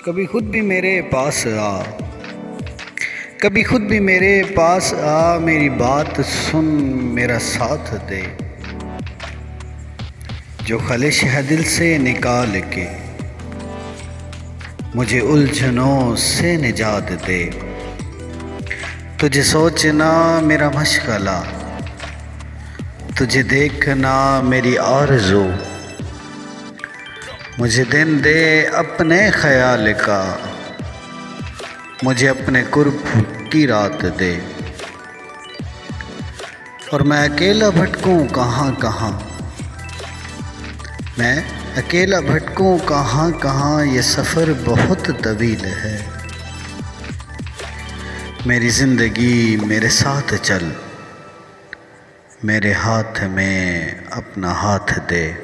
कभी खुद भी मेरे पास आ, कभी खुद भी मेरे पास आ, मेरी बात सुन, मेरा साथ दे। जो खलिश है दिल से निकाल के मुझे उलझनों से निजात दे। तुझे सोचना मेरा मशगला, तुझे देखना मेरी आरज़ू। मुझे दिन दे अपने ख्याल का, मुझे अपने कुर्ब की रात दे। और मैं अकेला भटकूं कहाँ कहाँ, मैं अकेला भटकूं कहाँ कहाँ, ये सफ़र बहुत तवील है। मेरी ज़िंदगी मेरे साथ चल, मेरे हाथ में अपना हाथ दे।